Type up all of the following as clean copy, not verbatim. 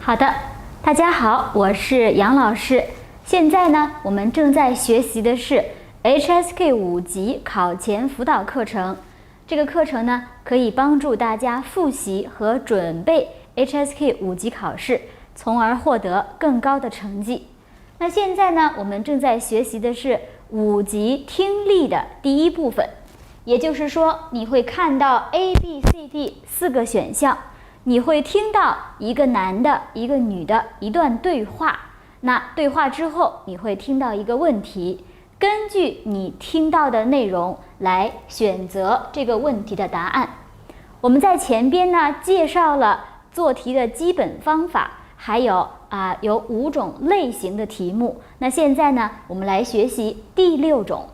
好的，大家好，我是杨老師。現在呢，我們正在學習的是 HSK 5級考前輔導課程。這個課程呢，可以幫助大家複習和準備 HSK 5級考試，從而獲得更高的成績。那現在呢，我們正在學習的是5級聽力的第一部分，也就是說，你會看到 A、B、C、D 4個選項。你會聽到一個男的、一個女的一段對話，那對話之後，你會聽到一個問題，根據你聽到的內容來選擇這個問題的答案。我們在前邊呢介紹了做題的基本方法，還有有5種類型的題目。那現在呢，我們來學習第6種。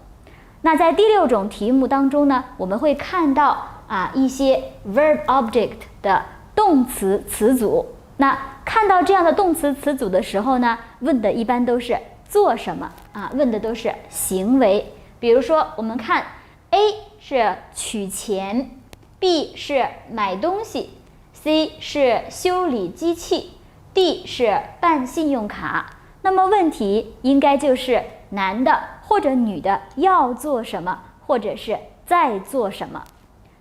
那在第6種題目當中呢，我們會看到一些 verb object 的动詞詞組。那看到這樣的动詞詞組的時候呢，問的一般都是做什麼問的都是行為。比如說我們看 A 是取錢， B 是買東西， C 是修理機器， D 是辦信用卡。那麼問題应該就是男的或者女的要做什麼，或者是在做什麼。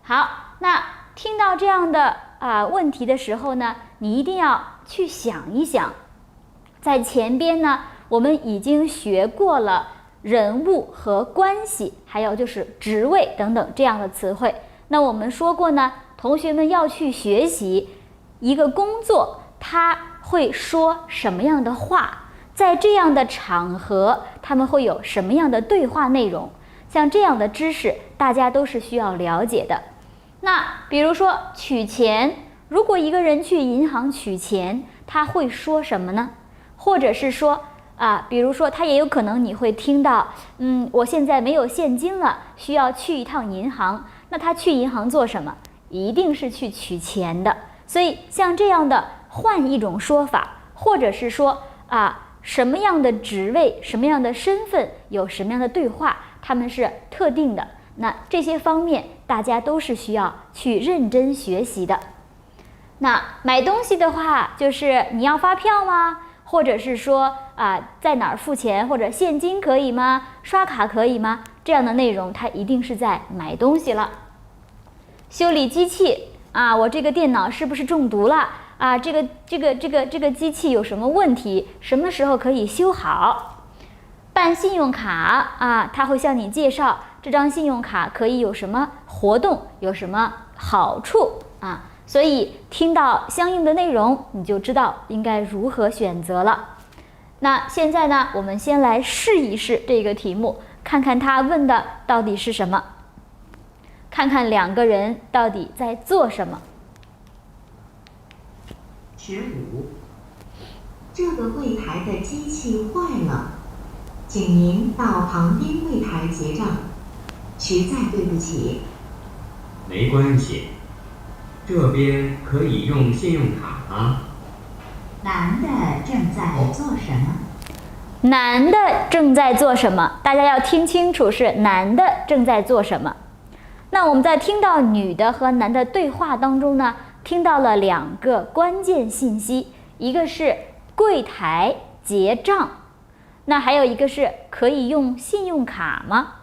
好，那听到这样的問題的時候呢，你一定要去想一想。在前邊呢，我們已經學過了人物和關係，還有就是職位等等這樣的詞彙。那我們說過呢，同學們要去學習一個工作，他會說什麼樣的話，在這樣的場合，他們會有什麼樣的對話內容。像這樣的知識，大家都是需要了解的。那比如說取錢，如果一個人去銀行取錢，他會說什麼呢？或者是說比如說他也有可能你會聽到，我現在沒有現金了，需要去一趟銀行。那他去銀行做什麼？一定是去取錢的。所以像這樣的換一種說法，或者是說什麼樣的職位、什麼樣的身份有什麼樣的對話，他們是特定的。那這些方面大家都是需要去認真學習的。那買東西的話，就是你要發票嗎？或者是說在哪兒付錢，或者現金可以嗎？刷卡可以嗎？這樣的內容它一定是在買東西了。修理機器我這個電腦是不是中毒了這個機器有什麼問題？什麼時候可以修好？辦信用卡他會向你介紹這張信用卡可以有什麼活動，有什麼好處所以聽到相應的內容，你就知道應該如何選擇了。那現在呢，我們先來試一試這個題目，看看他問的到底是什麼，看看2個人到底在做什麼。15，這個櫃檯的機器壞了，請您到旁邊櫃檯結賬，實在對不起。沒關係，這邊可以用信用卡嗎？男的正在做什麼？男的正在做什麼？大家要聽清楚，是男的正在做什麼。那我們在聽到女的和男的对話當中呢，聽到了2個關鍵信息，一個是櫃檯結賬，那還有一個是可以用信用卡嗎？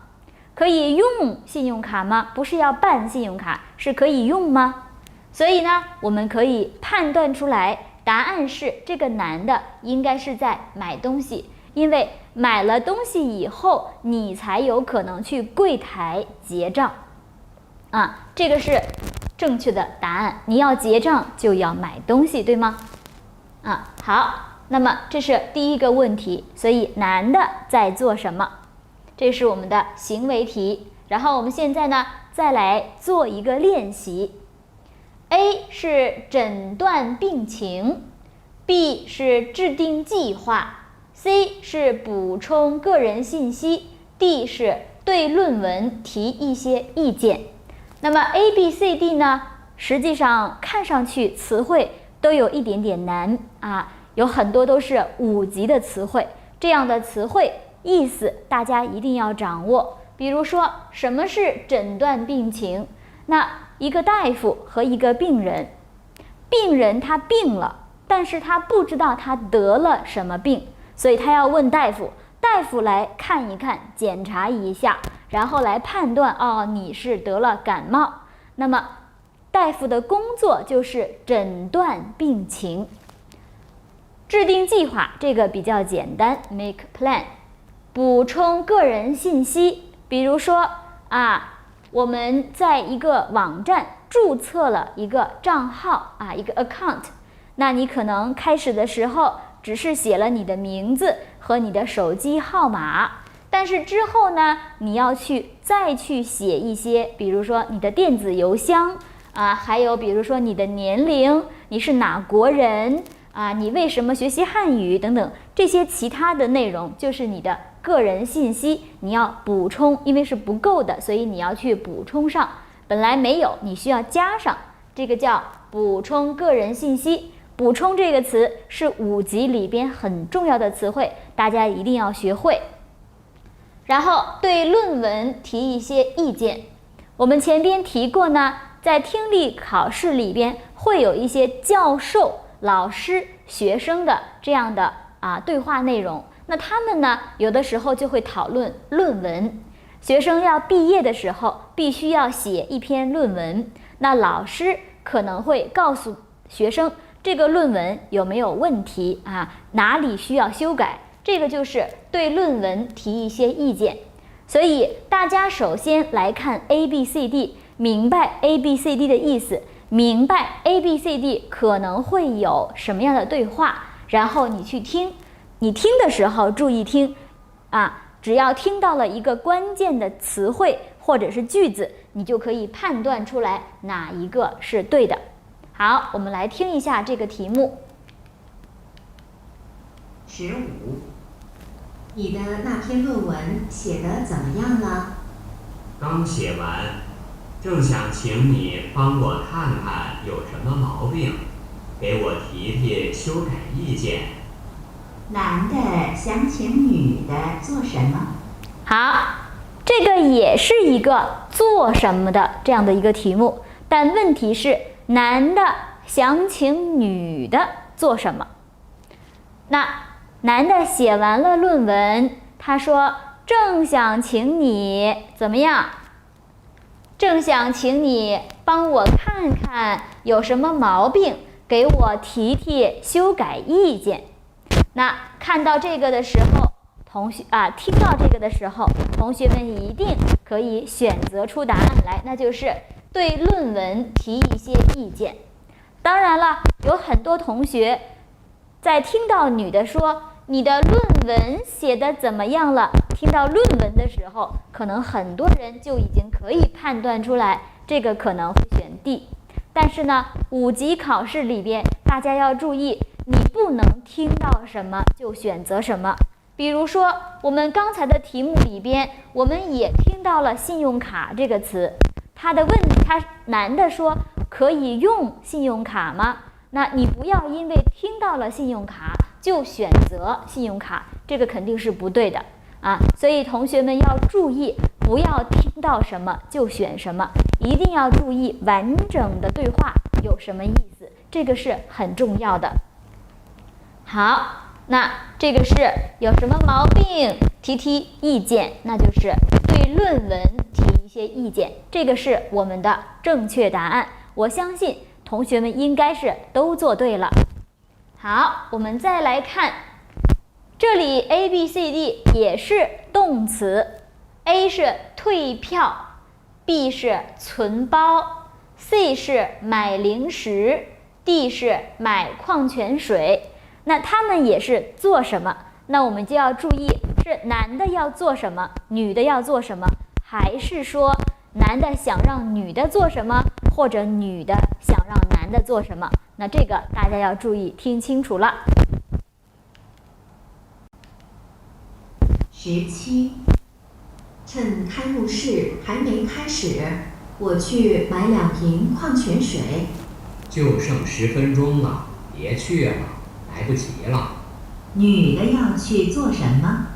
可以用信用卡嗎？不是要辦信用卡，是可以用嗎？所以呢，我們可以判斷出來，答案是這個男的應該是在買東西，因為買了東西以後，你才有可能去櫃檯結賬這個是正確的答案。你要結賬就要買東西，對嗎？好，那麼這是第一個問題，所以男的在做什麼？這是我們的行為題。然後我們現在呢，再來做一個練習。A 是診斷病情， B 是制定計劃， C 是補充個人信息， D 是對論文提一些意見。那麼 A、B、C、D 呢，實際上看上去詞彙都有一點點難有很多都是5級的詞彙，這樣的詞彙意思大家一定要掌握。比如說，什麼是診斷病情？那一個大夫和一個病人，病人他病了，但是他不知道他得了什麼病，所以他要問大夫，大夫来看一看，檢查一下，然後來判斷，哦，你是得了感冒。那麼大夫的工作就是診斷病情。制定計劃，這個比較簡單 ，make plan。補充個人信息，比如說我們在一個網站注冊了一個賬號一個 account， 那你可能開始的時候只是寫了你的名字和你的手機號碼，但是之後呢，你要再去寫一些，比如說你的電子郵箱還有比如說你的年齡，你是哪國人你為什麼學習漢語等等，這些其他的內容就是你的個人信息，你要補充，因為是不夠的，所以你要去補充上。本來沒有，你需要加上，這個叫補充個人信息。補充這個詞是5級裡邊很重要的詞彙，大家一定要學會。然後對論文提一些意見。我們前邊提過呢，在听力考試裡邊會有一些教授、老師、學生的這樣的對話內容。那他們呢，有的時候就會討論論文。學生要畢業的時候，必須要寫一篇論文。那老師可能會告訴學生，這個論文有沒有問題哪裡需要修改？這個就是對論文提一些意見。所以大家首先來看 ABCD， 明白 ABCD 的意思，明白 ABCD 可能会有什麼樣的對話，然後你去聽。你聽的時候注意聽只要聽到了一個關鍵的詞彙或者是句子，你就可以判斷出來哪一個是對的。好，我們來聽一下這個題目。15，你的那篇論文寫得怎麼樣了？剛寫完，正想請你幫我看看有什麼毛病，給我提修改意見。男的想請女的做什麼？好，這個也是一個做什麼的這樣的一個題目，但問題是男的想請女的做什麼？那男的寫完了論文，他說正想請你怎麼樣？正想請你幫我看看有什麼毛病，給我提修改意見。那看到這個的時候，聽到這個的時候，同學們一定可以選擇出答案來，那就是對論文提一些意見。當然了，有很多同學在聽到女的說你的論文寫得怎麼樣了，聽到論文的時候，可能很多人就已經可以判斷出來，這個可能会選 D。但是呢，5級考試裡邊大家要注意，你不能聽到什麼就選擇什麼。比如說我們刚才的題目裡邊，我們也听到了信用卡这个词，他男的说可以用信用卡嗎？那你不要因为听到了信用卡就選擇信用卡，這個肯定是不對的所以同學們要注意，不要聽到什麼就選什麼，一定要注意完整的對話有什麼意思，這個是很重要的。好，那這個是有什麼毛病提意見，那就是對論文提一些意見，這個是我們的正確答案。我相信同學們應該是都做對了。好，我們再來看，這裡 ABCD 也是動詞， A 是退票， B 是存包， C 是買零食， D 是買礦泉水。那他們也是做什麼？那我們就要注意，是男的要做什麼，女的要做什麼，還是說男的想讓女的做什麼，或者女的想讓男的做什麼？那這個大家要注意聽清楚了。17，趁開幕式還沒開始，我去買2瓶礦泉水。就剩10分鐘了，別去了，來不及了。女的要去做什麼？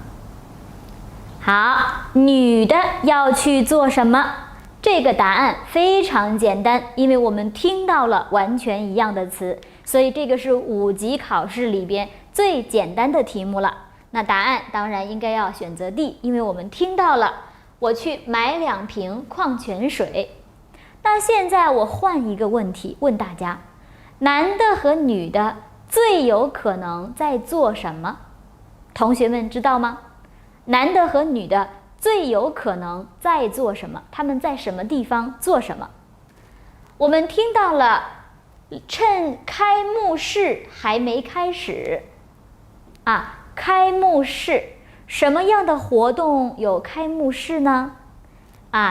好，女的要去做什麼？這個答案非常簡單，因為我們聽到了完全一樣的詞，所以這個是5級考試裡邊最簡單的題目了。那答案当然应該要選擇 D， 因為我們聽到了我去買2瓶礦泉水。那現在我換一個問題問大家，男的和女的最有可能在做什麼？同學們知道嗎？男的和女的最有可能在做什麼？他们在什麼地方做什麼？我們聽到了趁開幕式還沒開始開幕式，什麼樣的活動有開幕式呢？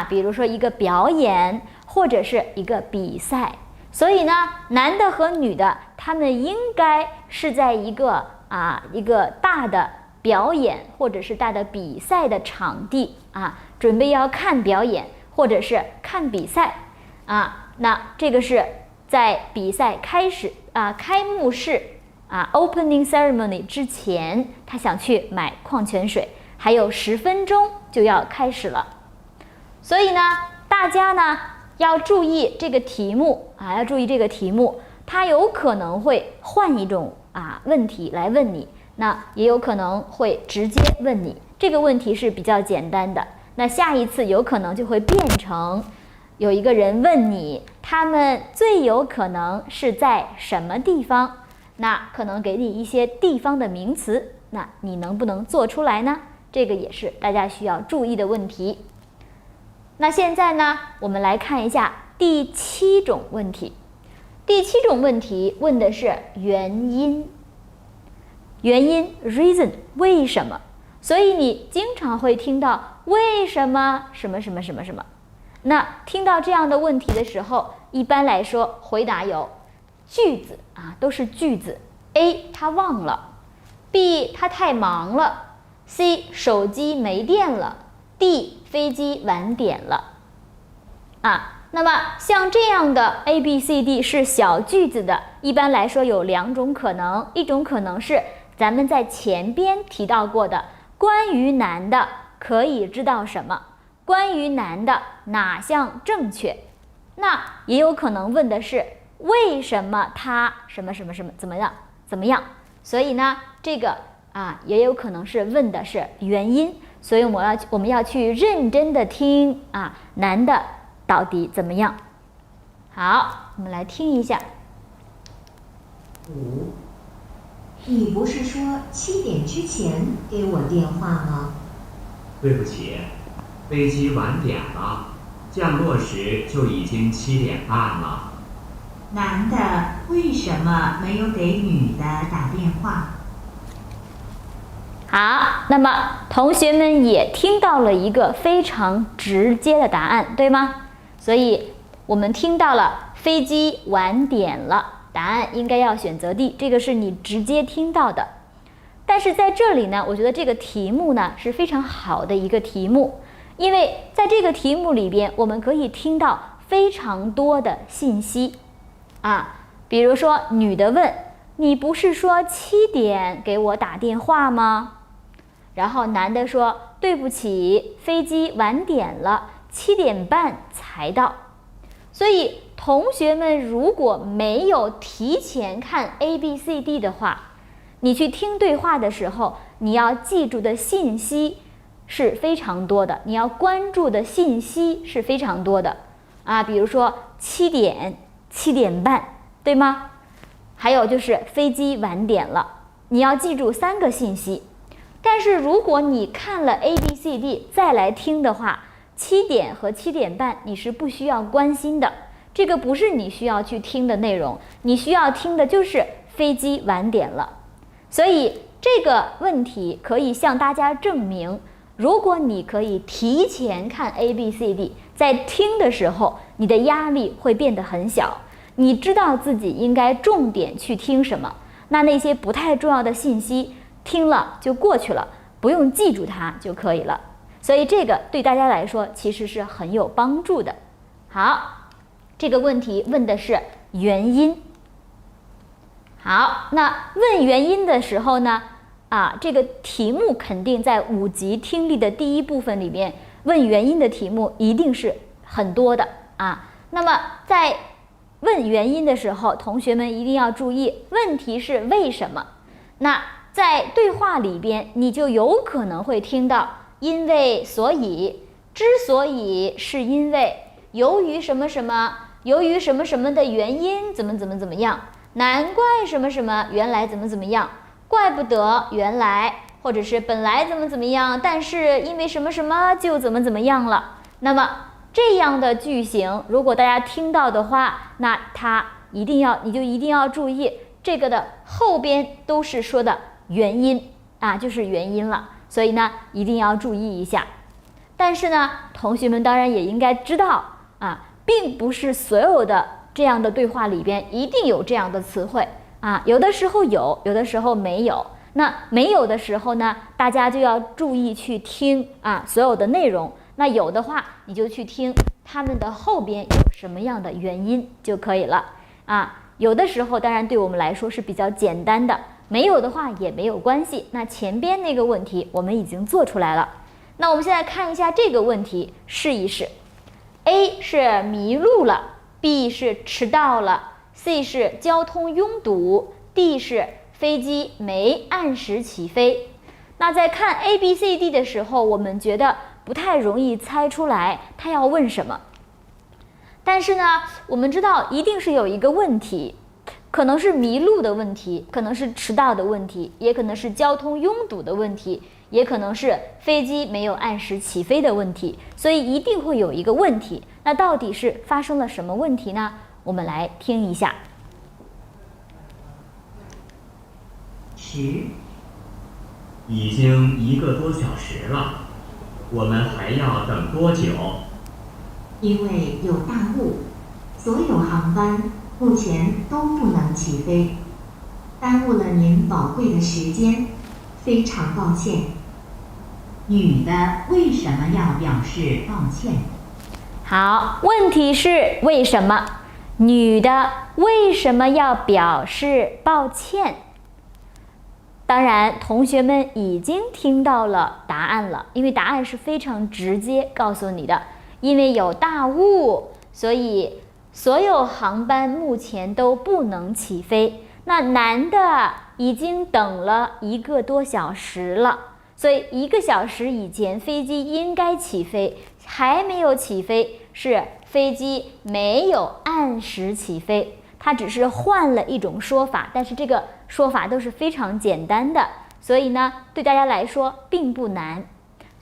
比如說一個表演或者是一個比賽。所以呢，男的和女的他們應該是在一個大的表演或者是大的比賽的場地準備要看表演或者是看比賽那這個是在比賽開始開幕式opening ceremony 之前，他想去買礦泉水，還有10分鐘就要開始了。所以呢，大家呢要注意這個題目要注意這個題目，它有可能會換一種問題來問你，那也有可能會直接問你。這個問題是比較簡單的，那下一次有可能就會變成有一個人問你，他們最有可能是在什麼地方？那可能給你一些地方的名詞，那你能不能做出來呢？這個也是大家需要注意的問題。那現在呢，我們來看一下第7種問題。第7種問題問的是原因，原因 reason 為什麼？所以你經常會聽到為什麼什麼什麼什麼什麼。那聽到這樣的問題的時候，一般來說回答有句子都是句子。 A 他忘了， B 他太忙了， C 手機沒電了， D 飛機晚點了那麼像這樣的 A、B、C、D 是小句子的，一般來說有2種可能，一種可能是咱們在前邊提到過的，關於男的可以知道什麼，關於男的哪項正確。那也有可能問的是為什麼他什麼什麼什麼怎麼樣怎麼樣。所以呢，這個也有可能是問的是原因。所以我們要去認真的聽男的到底怎麼樣。好，我們來聽一下。5，你不是說7點之前給我電話嗎？對不起，飛機晚點了，降落時就已經7點半了。男的為什麼沒有給女的打電話？好，那麼同學們也聽到了一個非常直接的答案，對嗎？所以我們聽到了飛機晚點了，答案應該要選擇 D， 這個是你直接聽到的。但是在這裡呢，我覺得這個題目呢是非常好的一個題目，因為在這個題目裡邊，我們可以聽到非常多的信息比如說女的問，你不是說7點給我打電話嗎？然後男的說，對不起，飛機晚點了，7點半才到。所以同學們如果沒有提前看 A、B、C、D 的話，你去聽對話的時候，你要記住的信息是非常多的，你要關注的信息是非常多的比如說7點、7點半，對嗎？還有就是飛機晚點了，你要記住3個信息。但是如果你看了 A、B、C、D 再來聽的話，7點和7點半你是不需要關心的，這個不是你需要去聽的內容，你需要聽的就是飛機晚點了。所以這個問題可以向大家證明，如果你可以提前看 A、B、C、D， 在聽的時候你的壓力會變得很小，你知道自己應該重點去聽什麼，那些不太重要的信息聽了就過去了，不用記住它就可以了。所以这個對大家來說其實是很有幫助的。好，這個問題問的是原因。好，那問原因的時候呢，這個題目肯定在5級聽力的第1部分裡面，問原因的題目一定是很多的啊。那麼在問原因的时候，同学们一定要注意，問題是為什麼？那在對話裡邊，你就有可能會聽到因為、所以、之所以是因為、由於什麼什麼、由於什麼什麼的原因怎麼樣，難怪什麼什麼原來怎麼樣，怪不得原來，或者是本來怎麼樣，但是因為什麼什麼就怎麼樣了。那麼這樣的句型，如果大家聽到的話，那你就一定要注意，這個的後邊都是說的原因啊，就是原因了。所以呢，一定要注意一下。但是呢，同學們當然也應該知道啊，並不是所有的這樣的對話裡邊一定有這樣的詞彙啊，有的時候有，有的時候沒有。那沒有的時候呢，大家就要注意去聽啊，所有的內容。那有的話，你就去听他們的後邊有什麼樣的原因就可以了啊。有的時候當然對我們來說是比較簡單的，沒有的話也沒有關係。那前邊那個問題我們已經做出來了。那我們現在看一下這個問題，試一試。A 是迷路了， B 是遲到了， C 是交通擁堵， D 是飛機沒按時起飛。那在看 A、B、C、D 的時候，我們覺得不太容易猜出來他要問什麼。但是呢，我們知道一定是有一個問题，可能是迷路的問题，可能是遲到的問題，也可能是交通擁堵的問題，也可能是飛機沒有按時起飛的問題，所以一定會有一個問題。那到底是發生了什麼問題呢？我們來聽一下。10，已經1個多小時了，我們還要等多久？因為有大霧，所有航班目前都不能起飛，耽誤了您寶貴的時間，非常抱歉。女的為什麼要表示抱歉？好，問題是為什麼？女的為什麼要表示抱歉？當然，同學們已經聽到了答案了，因為答案是非常直接告訴你的。因為有大霧，所以所有航班目前都不能起飛。那男的已經等了1個多小時了，所以1個小時以前飛機應該起飛，還沒有起飛，是飛機沒有按時起飛。它只是換了一種說法，但是這個說法都是非常簡單的，所以呢，對大家來說並不難。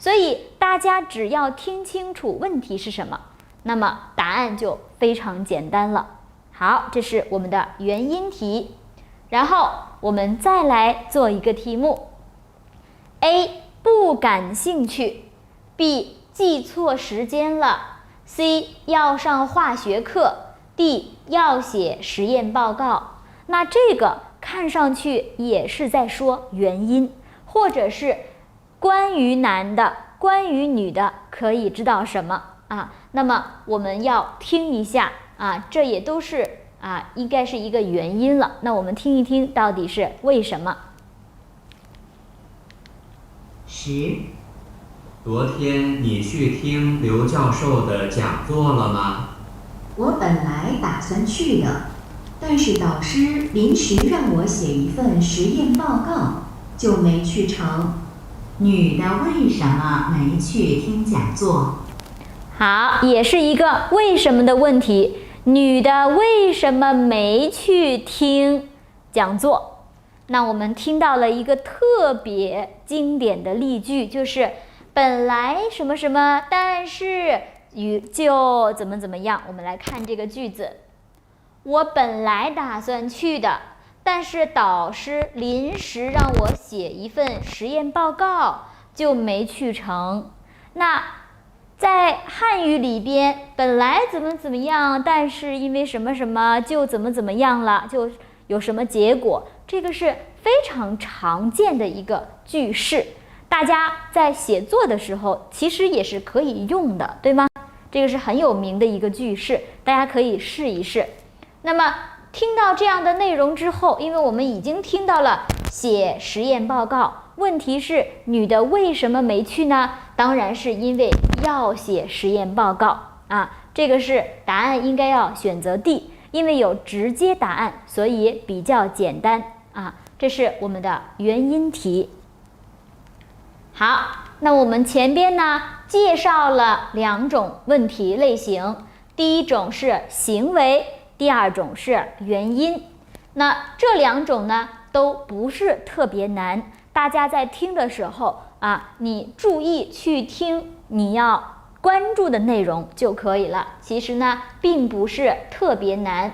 所以大家只要聽清楚問題是什麼，那麼答案就非常簡單了。好，這是我們的原因題。然後我們再來做一個題目。A 不感興趣， B 記錯時間了， C 要上化學課， D 要寫實驗報告。那這個看上去也是在說原因，或者是關於男的，關於女的可以知道什麼啊？那麼我們要聽一下啊，這也都是應該是一個原因了。那我們聽一聽到底是為什麼。10，昨天你去聽劉教授的講座了嗎？我本來打算去的，但是導師臨時讓我寫一份實驗報告，就沒去成。女的為什麼沒去聽講座？好，也是一個為什麼的問題。女的為什麼沒去聽講座？那我們聽到了一個特別經典的例句，就是本來什麼什麼，但是就怎麼樣。我們來看這個句子：我本來打算去的，但是導師臨時讓我寫一份實驗報告，就沒去成。那在漢語裡邊，本來怎麼樣，但是因為什麼什麼就怎麼樣了，就有什麼結果。這個是非常常見的一個句式，大家在寫作的時候其實也是可以用的，對嗎？這個是很有名的一個句式，大家可以試一試。那麼聽到這樣的內容之後，因為我們已經聽到了寫實驗報告，問題是女的為什麼沒去呢？當然是因為要寫實驗報告啊，這個是答案應該要選擇 D， 因為有直接答案，所以比較簡單啊。這是我們的原因題。好，那我們前邊呢介紹了2種問題類型，第一種是行為，第二種是原因。那這2種呢都不是特別難，大家在听的時候啊，你注意去听你要關注的內容就可以了。其實呢並不是特別難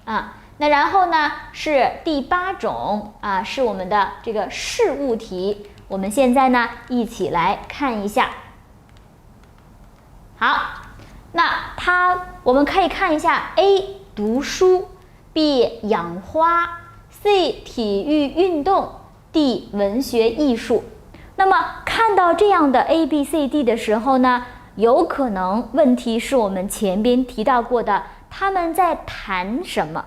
啊。那然後呢是第8種啊，是我們的這個事物題。我們現在呢一起來看一下。好，那我們可以看一下 A 讀書， B 養花， C 體育運動， D 文學藝術。那麼看到這樣的 A、B、C、D 的時候呢，有可能問題是我們前邊提到過的，他們在談什麼，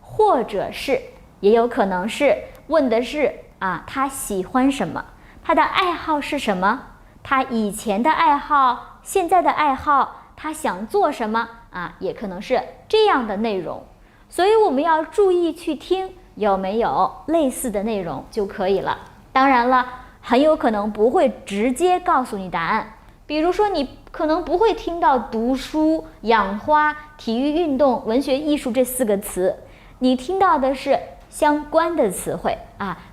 或者是也有可能是問的是他喜歡什麼，他的愛好是什麼，他以前的愛好，現在的愛好，他想做什麼也可能是這樣的內容。所以我們要注意去听有沒有類似的內容就可以了。当然了，很有可能不會直接告訴你答案，比如說你可能不會聽到讀書、養花、體育運動、文學藝術這4個詞，你聽到的是相關的詞彙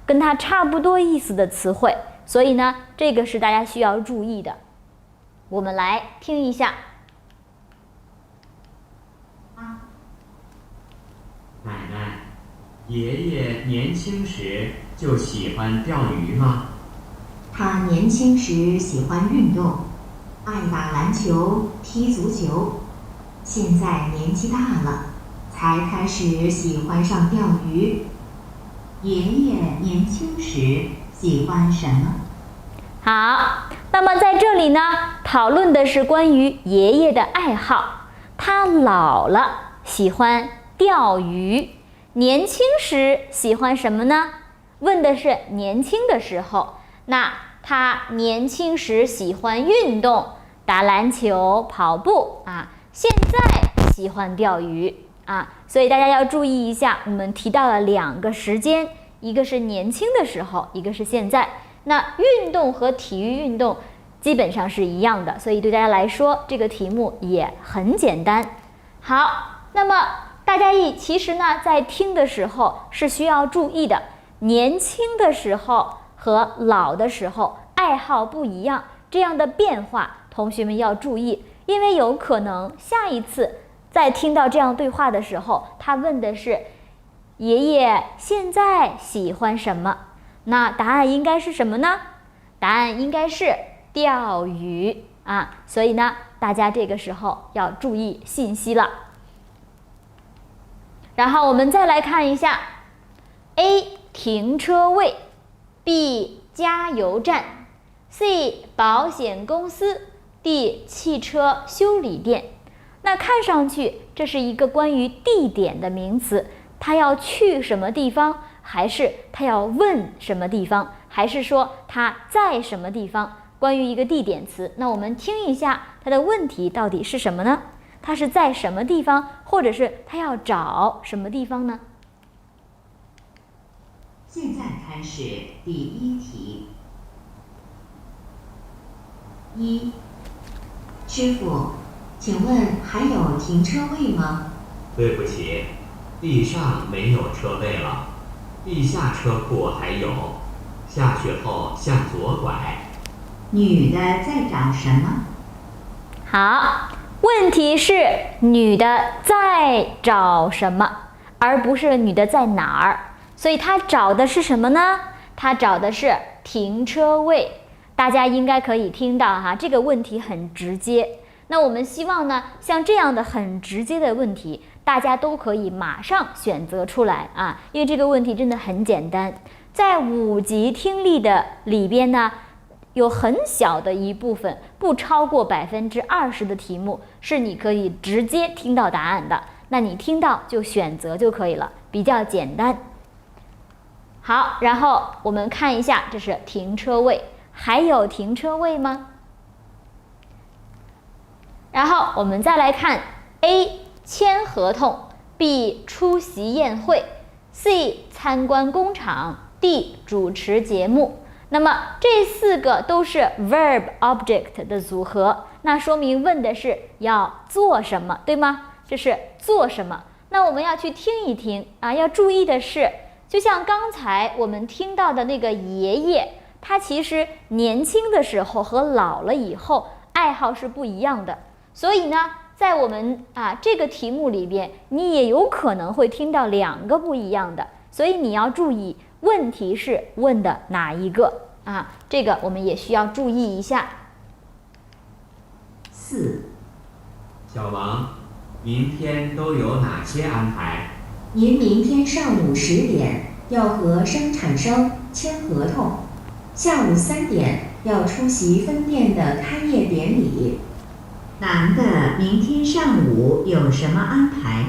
跟它差不多意思的詞彙，所以呢這個是大家需要注意的。我們來聽一下。奶奶，爺爺年輕時就喜歡釣魚嗎？他年輕時喜歡運動，愛打籃球、踢足球，現在年紀大了，才開始喜歡上釣魚。爺爺年輕時喜歡什麼？好，那麼在這裡呢，討論的是關於爺爺的愛好。他老了，喜歡釣魚。年輕時喜歡什麼呢？問的是年輕的時候。那他年輕時喜歡運動，打籃球、跑步現在喜歡釣魚所以大家要注意一下，我們提到了2個時間，一個是年輕的時候，一個是現在。那運動和體育運動基本上是一樣的，所以对大家來說這個題目也很簡單。好，那麼大家其實呢在聽的時候是需要注意的，年輕的時候和老的時候愛好不一樣，這樣的變化同學們要注意，因為有可能下一次在聽到這樣對話的時候，他問的是爺爺現在喜歡什麼，那答案應該是什麼呢？答案應該是釣魚所以呢大家這個時候要注意信息了。然後我們再來看一下 A 停車位， B 加油站， C 保險公司， D 汽車修理店。那看上去這是一個關於地點的名詞，他要去什麼地方，還是他要問什麼地方，還是說他在什麼地方，關於一個地點詞。那我們聽一下他的問題到底是什麼呢？他是在什麼地方，或者是他要找什麼地方呢？现在開始第1題。1. 師傅，請問還有停車位嗎？對不起，地上沒有車位了，地下車庫還有，下去後向左拐。女的在找什麼？好，問題是女的在找什麼，而不是女的在哪兒。所以她找的是什麼呢？她找的是停車位。大家應該可以聽到這個問題很直接。那我們希望呢，像這樣的很直接的問題，大家都可以馬上選擇出來因為這個問題真的很簡單。在5級聽力的裡邊呢，有很小的一部分，不超過20%的題目是你可以直接听到答案的。那你聽到就選擇就可以了，比較簡單。好，然後我們看一下，這是停車位，還有停車位嗎？然後我們再来看 A 簽合同 ，B 出席宴會 ，C 參觀工廠 ，D 主持節目。那麼這4個都是 verb object 的組合，那說明問的是要做什麼，对嗎？這是做什麼？那我們要去聽一聽啊，要注意的是，就像剛才我們聽到的那個爺爺，他其實年輕的時候和老了以後愛好是不一樣的，所以呢，在我們這個題目裡邊，你也有可能会听到2個不一樣的，所以你要注意問題是問的哪一個啊？這個我們也需要注意一下。4. 小王，明天都有哪些安排？您明天上午10點要和生產商簽合同，下午3點要出席分店的開業典禮。男的明天上午有什麼安排？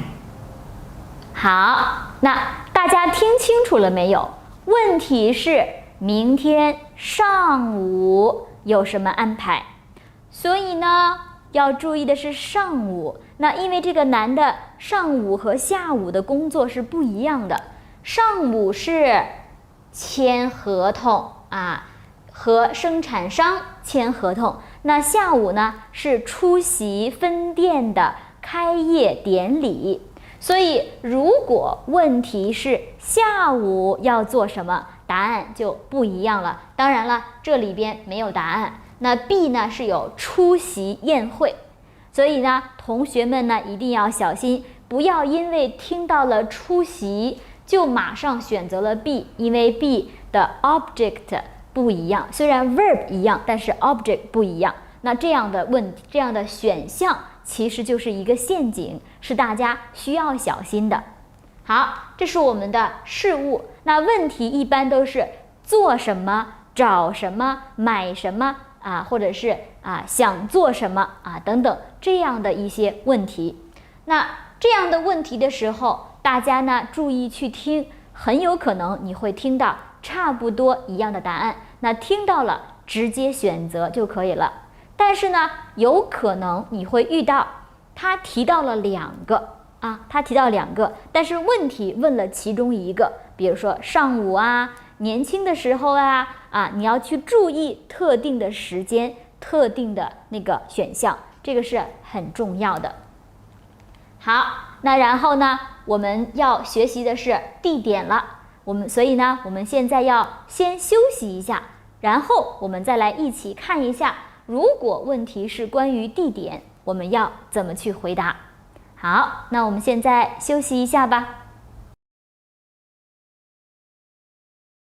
好，那大家聽清楚了沒有？問題是明天上午有什麼安排？所以呢，要注意的是上午。那因為這個男的上午和下午的工作是不一樣的，上午是簽合同啊，和生產商簽合同。那下午呢是出席分店的開業典禮。所以如果問題是下午要做什麼，答案就不一樣了。當然了，這裡邊沒有答案。那 B 呢是有出席宴會，所以呢，同學們呢一定要小心，不要因為聽到了出席就馬上選擇了 B， 因為 B 的 object 不一樣，雖然 verb 一樣，但是 object 不一樣。那這樣的這樣的選項其實就是一個陷阱，是大家需要小心的。好，這是我們的事物。那問題一般都是做什麼、找什麼、買什麼啊，或者是想做什麼啊等等這樣的一些問題。那這樣的問題的時候，大家呢注意去聽，很有可能你会聽到差不多一樣的答案。那聽到了直接選擇就可以了。但是呢，有可能你會遇到他提到了2個啊，他提到2個，但是問題問了其中一個，比如說上午啊、年輕的時候啊，你要去注意特定的時間、特定的那個選項，這個是很重要的。好，那然後呢，我們要學習的是地點了。所以呢，我們現在要先休息一下，然後我們再來一起看一下，如果問題是關於地點，我們要怎麼去回答？好，那我們現在休息一下吧。